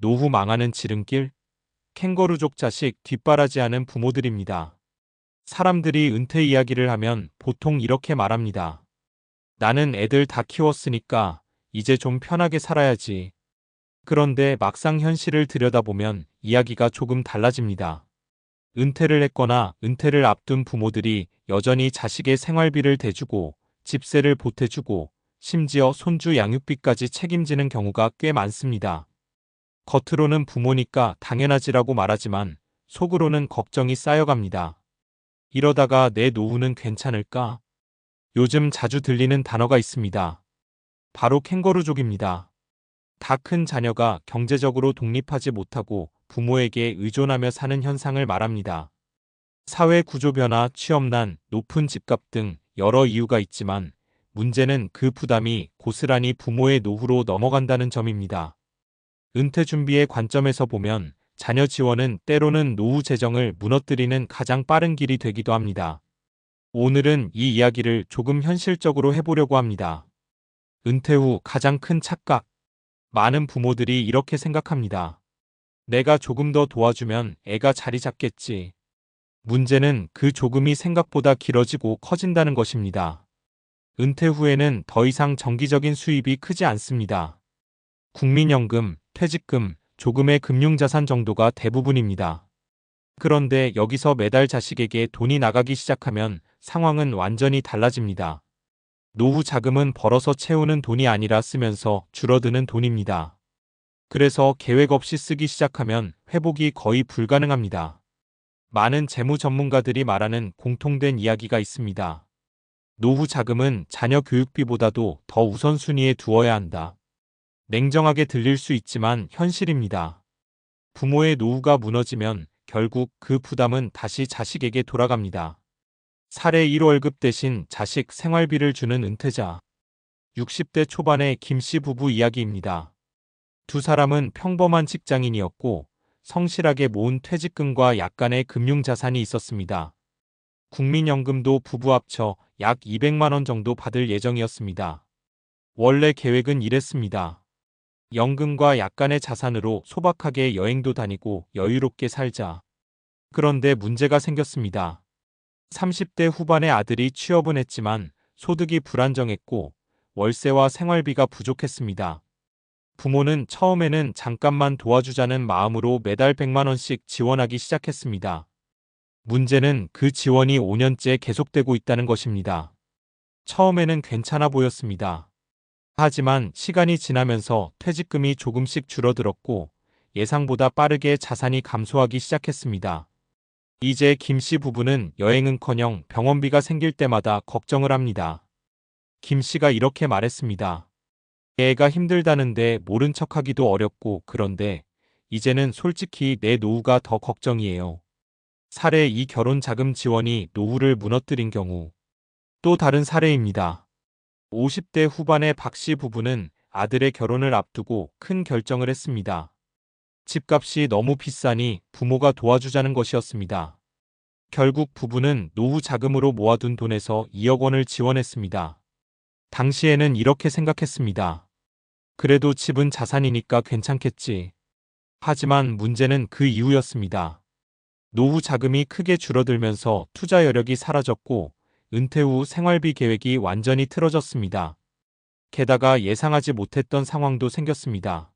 노후 망하는 지름길, 캥거루족 자식 뒷바라지하는 부모들입니다. 사람들이 은퇴 이야기를 하면 보통 이렇게 말합니다. 나는 애들 다 키웠으니까 이제 좀 편하게 살아야지. 그런데 막상 현실을 들여다보면 이야기가 조금 달라집니다. 은퇴를 했거나 은퇴를 앞둔 부모들이 여전히 자식의 생활비를 대주고 집세를 보태주고 심지어 손주 양육비까지 책임지는 경우가 꽤 많습니다. 겉으로는 부모니까 당연하지라고 말하지만 속으로는 걱정이 쌓여갑니다. 이러다가 내 노후는 괜찮을까? 요즘 자주 들리는 단어가 있습니다. 바로 캥거루족입니다. 다 큰 자녀가 경제적으로 독립하지 못하고 부모에게 의존하며 사는 현상을 말합니다. 사회 구조 변화, 취업난, 높은 집값 등 여러 이유가 있지만 문제는 그 부담이 고스란히 부모의 노후로 넘어간다는 점입니다. 은퇴 준비의 관점에서 보면 자녀 지원은 때로는 노후 재정을 무너뜨리는 가장 빠른 길이 되기도 합니다. 오늘은 이 이야기를 조금 현실적으로 해보려고 합니다. 은퇴 후 가장 큰 착각. 많은 부모들이 이렇게 생각합니다. 내가 조금 더 도와주면 애가 자리 잡겠지. 문제는 그 조금이 생각보다 길어지고 커진다는 것입니다. 은퇴 후에는 더 이상 정기적인 수입이 크지 않습니다. 국민연금, 퇴직금, 조금의 금융자산 정도가 대부분입니다. 그런데 여기서 매달 자식에게 돈이 나가기 시작하면 상황은 완전히 달라집니다. 노후 자금은 벌어서 채우는 돈이 아니라 쓰면서 줄어드는 돈입니다. 그래서 계획 없이 쓰기 시작하면 회복이 거의 불가능합니다. 많은 재무 전문가들이 말하는 공통된 이야기가 있습니다. 노후 자금은 자녀 교육비보다도 더 우선순위에 두어야 한다. 냉정하게 들릴 수 있지만 현실입니다. 부모의 노후가 무너지면 결국 그 부담은 다시 자식에게 돌아갑니다. 사례 1월급 대신 자식 생활비를 주는 은퇴자. 60대 초반의 김씨 부부 이야기입니다. 두 사람은 평범한 직장인이었고 성실하게 모은 퇴직금과 약간의 금융자산이 있었습니다. 국민연금도 부부 합쳐 약 200만 원 정도 받을 예정이었습니다. 원래 계획은 이랬습니다. 연금과 약간의 자산으로 소박하게 여행도 다니고 여유롭게 살자. 그런데 문제가 생겼습니다. 30대 후반의 아들이 취업은 했지만 소득이 불안정했고 월세와 생활비가 부족했습니다. 부모는 처음에는 잠깐만 도와주자는 마음으로 매달 100만 원씩 지원하기 시작했습니다. 문제는 그 지원이 5년째 계속되고 있다는 것입니다. 처음에는 괜찮아 보였습니다. 하지만 시간이 지나면서 퇴직금이 조금씩 줄어들었고 예상보다 빠르게 자산이 감소하기 시작했습니다. 이제 김씨 부부는 여행은커녕 병원비가 생길 때마다 걱정을 합니다. 김씨가 이렇게 말했습니다. 애가 힘들다는데 모른 척하기도 어렵고 그런데 이제는 솔직히 내 노후가 더 걱정이에요. 사례 2 결혼 자금 지원이 노후를 무너뜨린 경우. 또 다른 사례입니다. 50대 후반의 박씨 부부는 아들의 결혼을 앞두고 큰 결정을 했습니다. 집값이 너무 비싸니 부모가 도와주자는 것이었습니다. 결국 부부는 노후 자금으로 모아둔 돈에서 2억 원을 지원했습니다. 당시에는 이렇게 생각했습니다. 그래도 집은 자산이니까 괜찮겠지. 하지만 문제는 그 이후였습니다. 노후 자금이 크게 줄어들면서 투자 여력이 사라졌고 은퇴 후 생활비 계획이 완전히 틀어졌습니다. 게다가 예상하지 못했던 상황도 생겼습니다.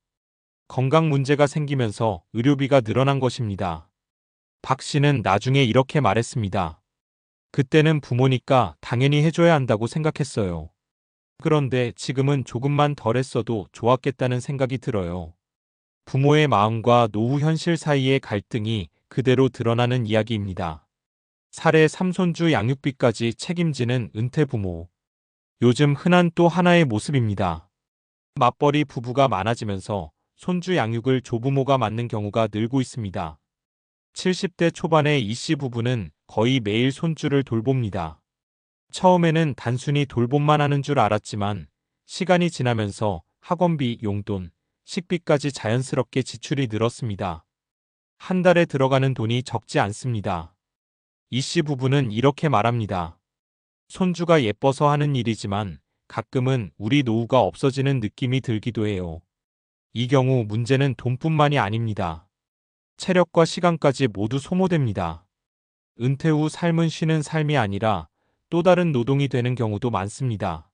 건강 문제가 생기면서 의료비가 늘어난 것입니다. 박 씨는 나중에 이렇게 말했습니다. 그때는 부모니까 당연히 해줘야 한다고 생각했어요. 그런데 지금은 조금만 덜 했어도 좋았겠다는 생각이 들어요. 부모의 마음과 노후 현실 사이의 갈등이 그대로 드러나는 이야기입니다. 사례 3손주 양육비까지 책임지는 은퇴 부모. 요즘 흔한 또 하나의 모습입니다. 맞벌이 부부가 많아지면서 손주 양육을 조부모가 맡는 경우가 늘고 있습니다. 70대 초반의 이씨 부부는 거의 매일 손주를 돌봅니다. 처음에는 단순히 돌봄만 하는 줄 알았지만 시간이 지나면서 학원비, 용돈, 식비까지 자연스럽게 지출이 늘었습니다. 한 달에 들어가는 돈이 적지 않습니다. 이씨 부부는 이렇게 말합니다. 손주가 예뻐서 하는 일이지만 가끔은 우리 노후가 없어지는 느낌이 들기도 해요. 이 경우 문제는 돈뿐만이 아닙니다. 체력과 시간까지 모두 소모됩니다. 은퇴 후 삶은 쉬는 삶이 아니라 또 다른 노동이 되는 경우도 많습니다.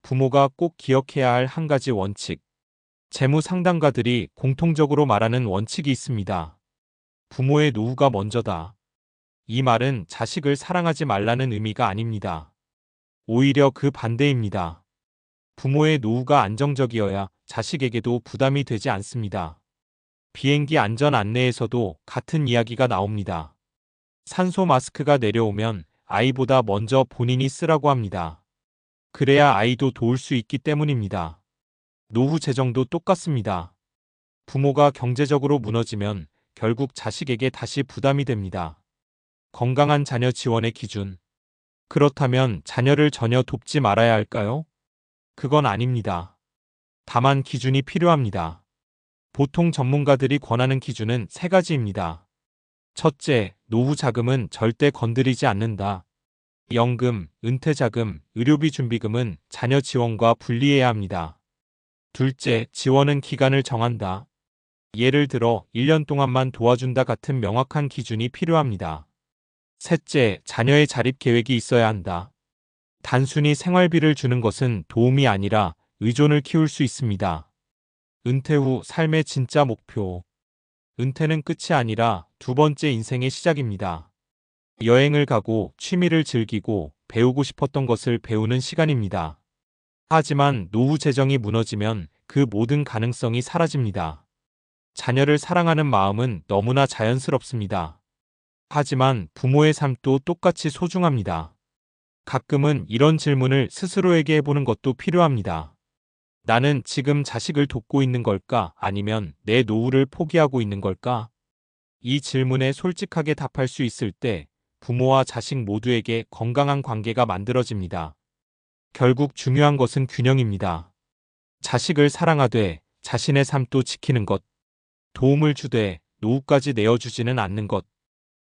부모가 꼭 기억해야 할 한 가지 원칙. 재무 상담가들이 공통적으로 말하는 원칙이 있습니다. 부모의 노후가 먼저다. 이 말은 자식을 사랑하지 말라는 의미가 아닙니다. 오히려 그 반대입니다. 부모의 노후가 안정적이어야 자식에게도 부담이 되지 않습니다. 비행기 안전 안내에서도 같은 이야기가 나옵니다. 산소 마스크가 내려오면 아이보다 먼저 본인이 쓰라고 합니다. 그래야 아이도 도울 수 있기 때문입니다. 노후 재정도 똑같습니다. 부모가 경제적으로 무너지면 결국 자식에게 다시 부담이 됩니다. 건강한 자녀 지원의 기준. 그렇다면 자녀를 전혀 돕지 말아야 할까요? 그건 아닙니다. 다만 기준이 필요합니다. 보통 전문가들이 권하는 기준은 세 가지입니다. 첫째, 노후 자금은 절대 건드리지 않는다. 연금, 은퇴자금, 의료비 준비금은 자녀 지원과 분리해야 합니다. 둘째, 지원은 기간을 정한다. 예를 들어 1년 동안만 도와준다 같은 명확한 기준이 필요합니다. 셋째, 자녀의 자립 계획이 있어야 한다. 단순히 생활비를 주는 것은 도움이 아니라 의존을 키울 수 있습니다. 은퇴 후 삶의 진짜 목표. 은퇴는 끝이 아니라 두 번째 인생의 시작입니다. 여행을 가고 취미를 즐기고 배우고 싶었던 것을 배우는 시간입니다. 하지만 노후 재정이 무너지면 그 모든 가능성이 사라집니다. 자녀를 사랑하는 마음은 너무나 자연스럽습니다. 하지만 부모의 삶도 똑같이 소중합니다. 가끔은 이런 질문을 스스로에게 해보는 것도 필요합니다. 나는 지금 자식을 돕고 있는 걸까? 아니면 내 노후를 포기하고 있는 걸까? 이 질문에 솔직하게 답할 수 있을 때 부모와 자식 모두에게 건강한 관계가 만들어집니다. 결국 중요한 것은 균형입니다. 자식을 사랑하되 자신의 삶도 지키는 것. 도움을 주되 노후까지 내어주지는 않는 것.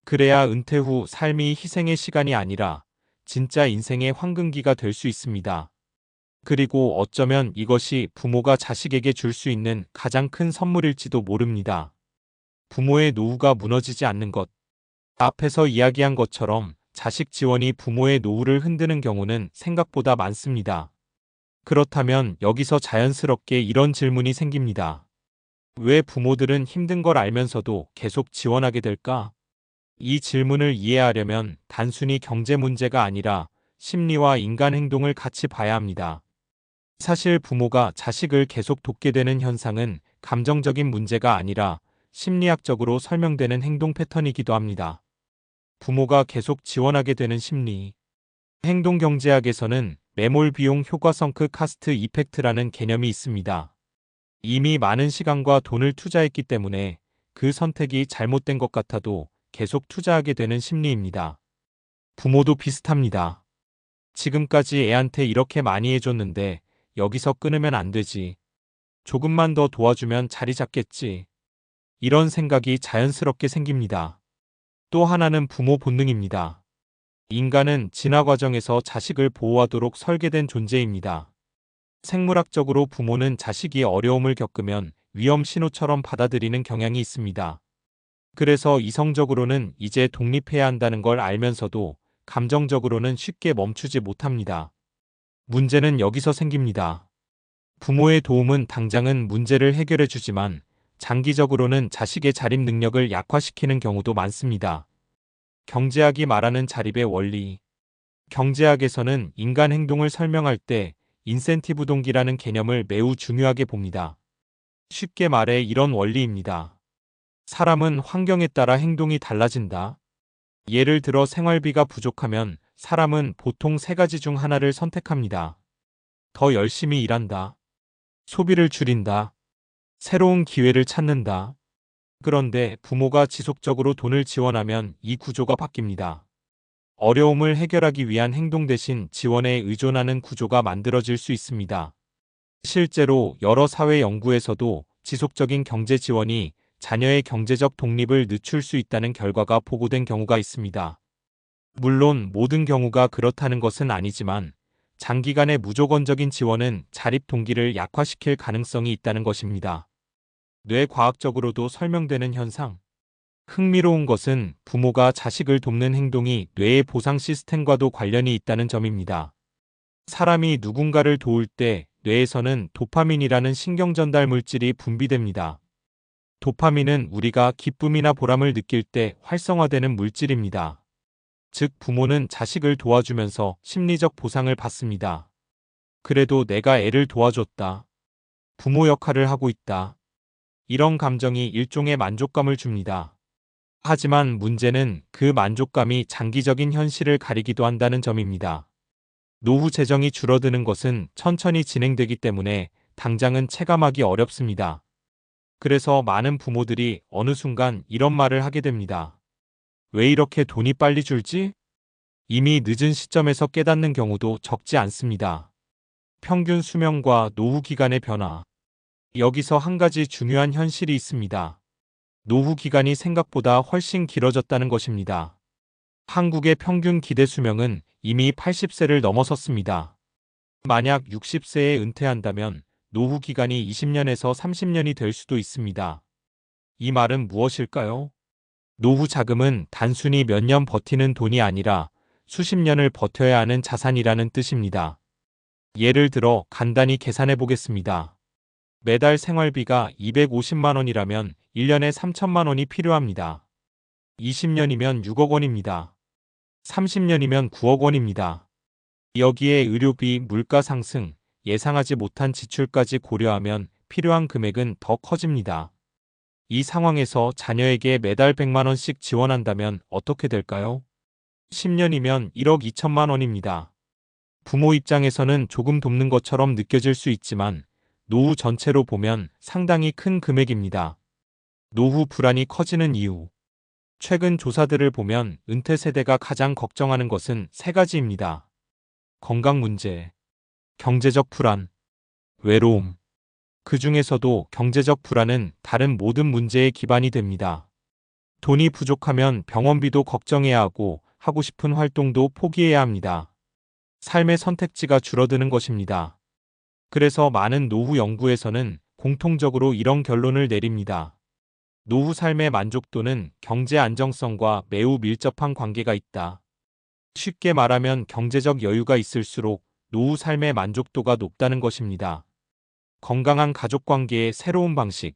그래야 은퇴 후 삶이 희생의 시간이 아니라 진짜 인생의 황금기가 될 수 있습니다. 그리고 어쩌면 이것이 부모가 자식에게 줄 수 있는 가장 큰 선물일지도 모릅니다. 부모의 노후가 무너지지 않는 것. 앞에서 이야기한 것처럼 자식 지원이 부모의 노후를 흔드는 경우는 생각보다 많습니다. 그렇다면 여기서 자연스럽게 이런 질문이 생깁니다. 왜 부모들은 힘든 걸 알면서도 계속 지원하게 될까? 이 질문을 이해하려면 단순히 경제 문제가 아니라 심리와 인간 행동을 같이 봐야 합니다. 사실 부모가 자식을 계속 돕게 되는 현상은 감정적인 문제가 아니라 심리학적으로 설명되는 행동 패턴이기도 합니다. 부모가 계속 지원하게 되는 심리. 행동경제학에서는 매몰 비용 효과 성크 카스트 이펙트라는 개념이 있습니다. 이미 많은 시간과 돈을 투자했기 때문에 그 선택이 잘못된 것 같아도 계속 투자하게 되는 심리입니다. 부모도 비슷합니다. 지금까지 애한테 이렇게 많이 해줬는데 여기서 끊으면 안 되지. 조금만 더 도와주면 자리 잡겠지. 이런 생각이 자연스럽게 생깁니다. 또 하나는 부모 본능입니다. 인간은 진화 과정에서 자식을 보호하도록 설계된 존재입니다. 생물학적으로 부모는 자식이 어려움을 겪으면 위험 신호처럼 받아들이는 경향이 있습니다. 그래서 이성적으로는 이제 독립해야 한다는 걸 알면서도 감정적으로는 쉽게 멈추지 못합니다. 문제는 여기서 생깁니다. 부모의 도움은 당장은 문제를 해결해 주지만 장기적으로는 자식의 자립 능력을 약화시키는 경우도 많습니다. 경제학이 말하는 자립의 원리. 경제학에서는 인간 행동을 설명할 때 인센티브 동기라는 개념을 매우 중요하게 봅니다. 쉽게 말해 이런 원리입니다. 사람은 환경에 따라 행동이 달라진다. 예를 들어 생활비가 부족하면 사람은 보통 세 가지 중 하나를 선택합니다. 더 열심히 일한다. 소비를 줄인다. 새로운 기회를 찾는다. 그런데 부모가 지속적으로 돈을 지원하면 이 구조가 바뀝니다. 어려움을 해결하기 위한 행동 대신 지원에 의존하는 구조가 만들어질 수 있습니다. 실제로 여러 사회 연구에서도 지속적인 경제 지원이 자녀의 경제적 독립을 늦출 수 있다는 결과가 보고된 경우가 있습니다. 물론 모든 경우가 그렇다는 것은 아니지만 장기간의 무조건적인 지원은 자립 동기를 약화시킬 가능성이 있다는 것입니다. 뇌과학적으로도 설명되는 현상. 흥미로운 것은 부모가 자식을 돕는 행동이 뇌의 보상 시스템과도 관련이 있다는 점입니다. 사람이 누군가를 도울 때 뇌에서는 도파민이라는 신경전달 물질이 분비됩니다. 도파민은 우리가 기쁨이나 보람을 느낄 때 활성화되는 물질입니다. 즉, 부모는 자식을 도와주면서 심리적 보상을 받습니다. 그래도 내가 애를 도와줬다. 부모 역할을 하고 있다. 이런 감정이 일종의 만족감을 줍니다. 하지만 문제는 그 만족감이 장기적인 현실을 가리기도 한다는 점입니다. 노후 재정이 줄어드는 것은 천천히 진행되기 때문에 당장은 체감하기 어렵습니다. 그래서 많은 부모들이 어느 순간 이런 말을 하게 됩니다. 왜 이렇게 돈이 빨리 줄지? 이미 늦은 시점에서 깨닫는 경우도 적지 않습니다. 평균 수명과 노후 기간의 변화. 여기서 한 가지 중요한 현실이 있습니다. 노후 기간이 생각보다 훨씬 길어졌다는 것입니다. 한국의 평균 기대 수명은 이미 80세를 넘어섰습니다. 만약 60세에 은퇴한다면 노후 기간이 20년에서 30년이 될 수도 있습니다. 이 말은 무엇일까요? 노후 자금은 단순히 몇 년 버티는 돈이 아니라 수십 년을 버텨야 하는 자산이라는 뜻입니다. 예를 들어 간단히 계산해 보겠습니다. 매달 생활비가 250만 원이라면 1년에 3천만 원이 필요합니다. 20년이면 6억 원입니다. 30년이면 9억 원입니다. 여기에 의료비, 물가 상승, 예상하지 못한 지출까지 고려하면 필요한 금액은 더 커집니다. 이 상황에서 자녀에게 매달 100만 원씩 지원한다면 어떻게 될까요? 10년이면 1억 2천만 원입니다. 부모 입장에서는 조금 돕는 것처럼 느껴질 수 있지만 노후 전체로 보면 상당히 큰 금액입니다. 노후 불안이 커지는 이유. 최근 조사들을 보면 은퇴 세대가 가장 걱정하는 것은 세 가지입니다. 건강 문제, 경제적 불안, 외로움. 그 중에서도 경제적 불안은 다른 모든 문제의 기반이 됩니다. 돈이 부족하면 병원비도 걱정해야 하고 싶은 활동도 포기해야 합니다. 삶의 선택지가 줄어드는 것입니다. 그래서 많은 노후 연구에서는 공통적으로 이런 결론을 내립니다. 노후 삶의 만족도는 경제 안정성과 매우 밀접한 관계가 있다. 쉽게 말하면 경제적 여유가 있을수록 노후 삶의 만족도가 높다는 것입니다. 건강한 가족관계의 새로운 방식.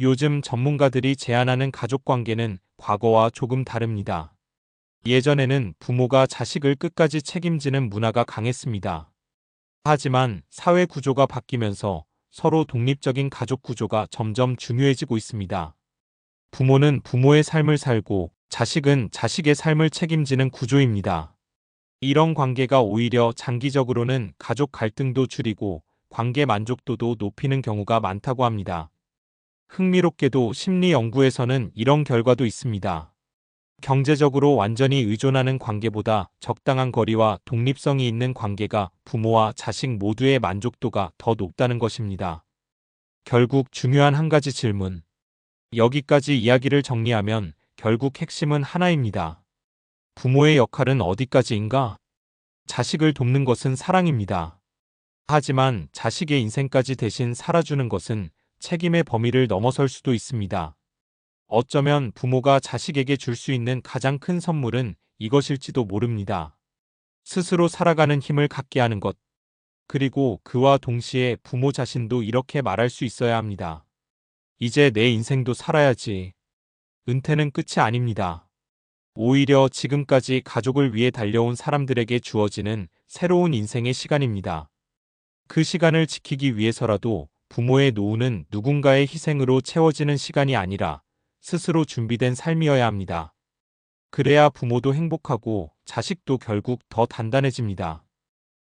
요즘 전문가들이 제안하는 가족관계는 과거와 조금 다릅니다. 예전에는 부모가 자식을 끝까지 책임지는 문화가 강했습니다. 하지만 사회 구조가 바뀌면서 서로 독립적인 가족 구조가 점점 중요해지고 있습니다. 부모는 부모의 삶을 살고 자식은 자식의 삶을 책임지는 구조입니다. 이런 관계가 오히려 장기적으로는 가족 갈등도 줄이고 관계 만족도도 높이는 경우가 많다고 합니다. 흥미롭게도 심리 연구에서는 이런 결과도 있습니다. 경제적으로 완전히 의존하는 관계보다 적당한 거리와 독립성이 있는 관계가 부모와 자식 모두의 만족도가 더 높다는 것입니다. 결국 중요한 한 가지 질문. 여기까지 이야기를 정리하면 결국 핵심은 하나입니다. 부모의 역할은 어디까지인가? 자식을 돕는 것은 사랑입니다. 하지만 자식의 인생까지 대신 살아주는 것은 책임의 범위를 넘어설 수도 있습니다. 어쩌면 부모가 자식에게 줄 수 있는 가장 큰 선물은 이것일지도 모릅니다. 스스로 살아가는 힘을 갖게 하는 것. 그리고 그와 동시에 부모 자신도 이렇게 말할 수 있어야 합니다. 이제 내 인생도 살아야지. 은퇴는 끝이 아닙니다. 오히려 지금까지 가족을 위해 달려온 사람들에게 주어지는 새로운 인생의 시간입니다. 그 시간을 지키기 위해서라도 부모의 노후는 누군가의 희생으로 채워지는 시간이 아니라 스스로 준비된 삶이어야 합니다. 그래야 부모도 행복하고 자식도 결국 더 단단해집니다.